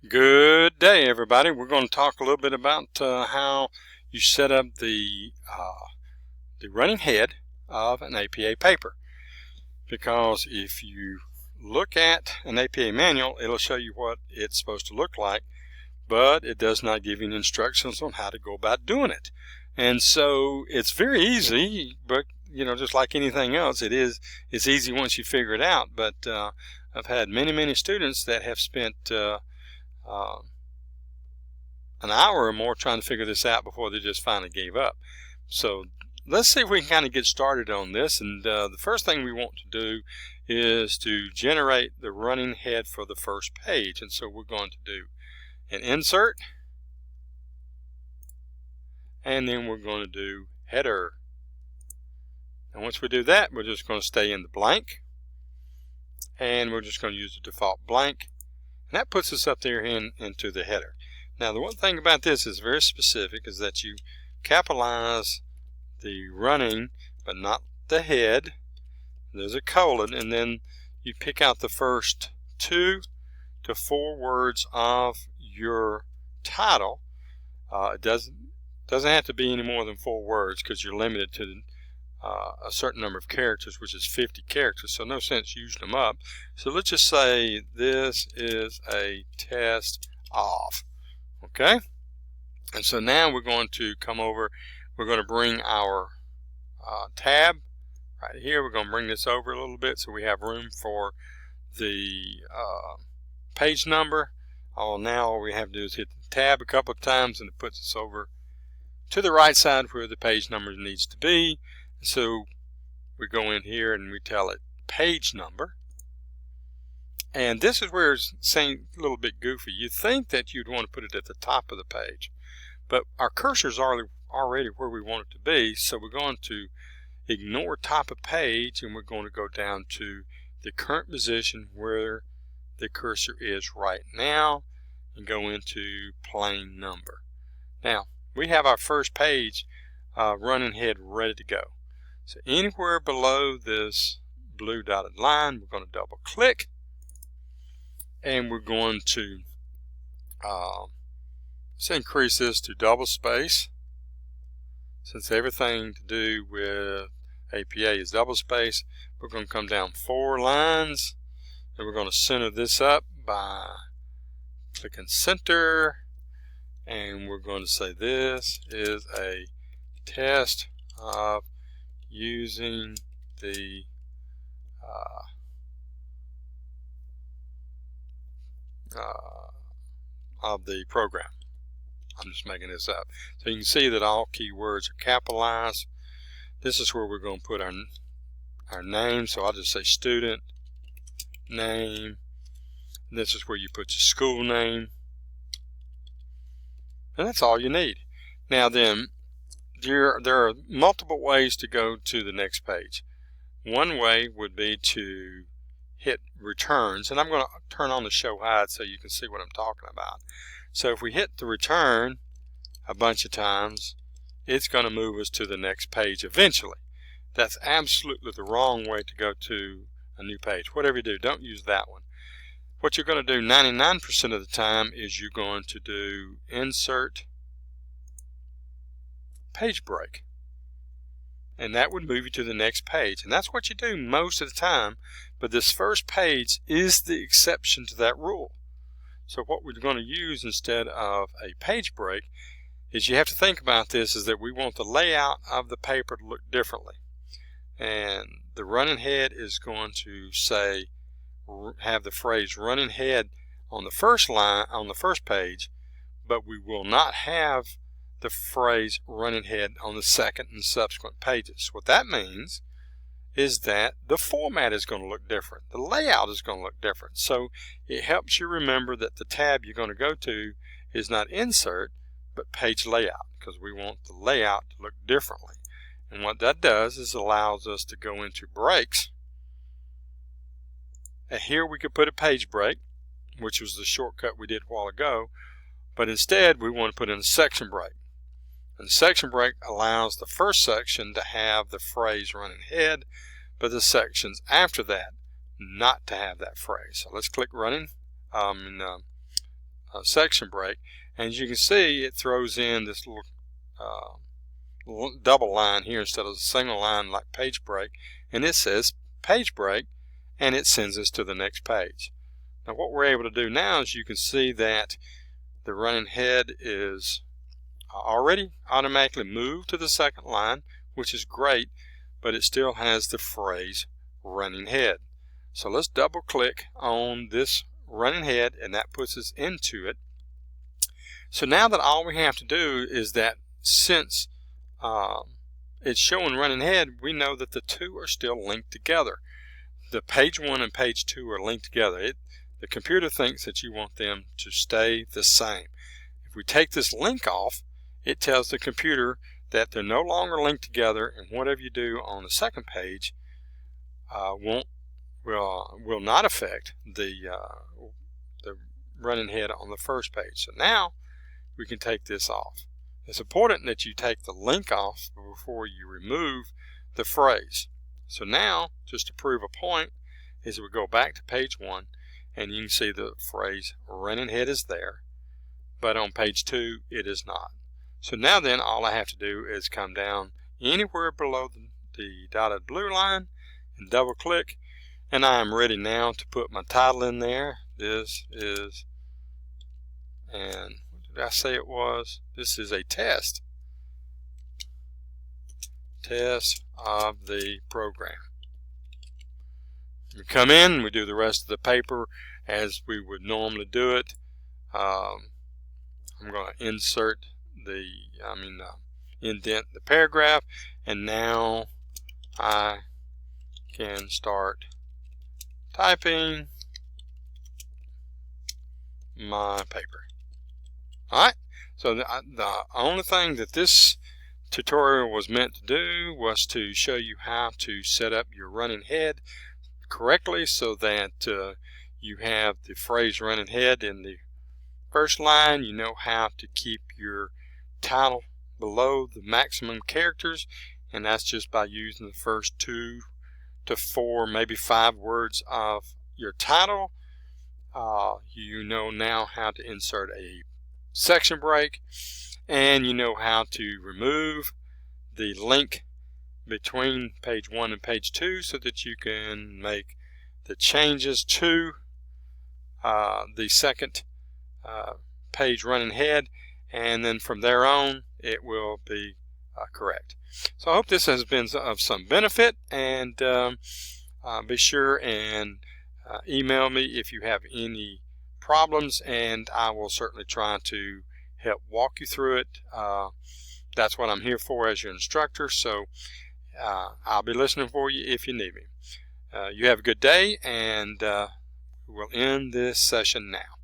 Good day, everybody. We're going to talk a little bit about how you set up the running head of an APA paper. Because if you look at an APA manual, it'll show you what it's supposed to look like, but it does not give you instructions on how to go about doing it. And so it's very easy, but just like anything else, it's easy once you figure it out. But I've had many students that have spent an hour or more trying to figure this out before they just finally gave up. So let's see if we can kind of get started on this. And the first thing we want to do is to generate the running head for the first page. And so we're going to do an insert, and then we're going to do header. And once we do that, we're just going to stay in the blank, and we're just going to use the default blank. And that puts us up there into the header. Now, the one thing about this is very specific, is that you capitalize the running, but not the head. There's a colon, and then you pick out the first 2 to 4 words of your title. It doesn't have to be any more than 4 words, because you're limited to a certain number of characters, which is 50 characters, so no sense using them up. So let's just say this is a test of. Okay, and so now we're going to come over, we're going to bring our tab right here, we're going to bring this over a little bit so we have room for the page number. Now all we have to do is hit the tab a couple of times, and it puts us over to the right side where the page number needs to be. So we go in here and we tell it page number. And this is where it's saying a little bit goofy. You think that you'd want to put it at the top of the page, but our cursor's already where we want it to be. So we're going to ignore top of page, and we're going to go down to the current position where the cursor is right now, and go into plain number. Now we have our first page running head ready to go. So anywhere below this blue dotted line, we're going to double click, and we're going to let's increase this to double space, since everything to do with APA is double space. We're going to come down 4 lines, and we're going to center this up by clicking center, and we're going to say this is a test of using the program. I'm just making this up. So you can see that all keywords are capitalized. This is where we're going to put our name. So I'll just say student name. This is where you put your school name. And that's all you need. Now then, there are multiple ways to go to the next page. One way would be to hit returns, and I'm going to turn on the show hide so you can see what I'm talking about. So if we hit the return a bunch of times, it's going to move us to the next page eventually. That's absolutely the wrong way to go to a new page. Whatever you do, don't use that one. What you're going to do 99% of the time is you're going to do insert page break, and that would move you to the next page. And that's what you do most of the time, but this first page is the exception to that rule. So what we're going to use instead of a page break is, you have to think about this, is that we want the layout of the paper to look differently. And the running head is going to say, have the phrase running head on the first line, on the first page, but we will not have the phrase running head on the second and subsequent pages. What that means is that the format is going to look different. The layout is going to look different. So it helps you remember that the tab you're going to go to is not insert, but page layout, because we want the layout to look differently. And what that does is allows us to go into breaks. And here we could put a page break, which was the shortcut we did a while ago, but instead we want to put in a section break. And the section break allows the first section to have the phrase running head, but the sections after that not to have that phrase. So let's click running, section break. And as you can see, it throws in this little double line here instead of a single line like page break, and it says page break, and it sends us to the next page. Now what we're able to do now is you can see that the running head is already automatically moved to the second line, which is great, but it still has the phrase running head. So let's double click on this running head, and that puts us into it. So now that all we have to do is that since it's showing running head, we know that the two are still linked together. The page 1 and page 2 are linked together. The computer thinks that you want them to stay the same. If we take this link off, it tells the computer that they're no longer linked together, and whatever you do on the second page will not affect the running head on the first page. So now we can take this off. It's important that you take the link off before you remove the phrase. So now, just to prove a point, is we go back to page 1, and you can see the phrase running head is there, but on page 2 it is not. So now then, all I have to do is come down anywhere below the dotted blue line and double click, and I am ready now to put my title in there. This is, and what did I say it was? This is a test of the program. We come in, we do the rest of the paper as we would normally do it. I'm going to insert indent the paragraph, and now I can start typing my paper. Alright, so the only thing that this tutorial was meant to do was to show you how to set up your running head correctly so that you have the phrase running head in the first line. You know how to keep your title below the maximum characters, and that's just by using the first 2 to 4, maybe 5 words of your title. You know now how to insert a section break, and you know how to remove the link between page 1 and page 2 so that you can make the changes to the second page running head, and then from there on it will be correct. So I hope this has been of some benefit, and be sure and email me if you have any problems, and I will certainly try to help walk you through it. That's what I'm here for as your instructor, so I'll be listening for you if you need me. You have a good day, and we'll end this session now.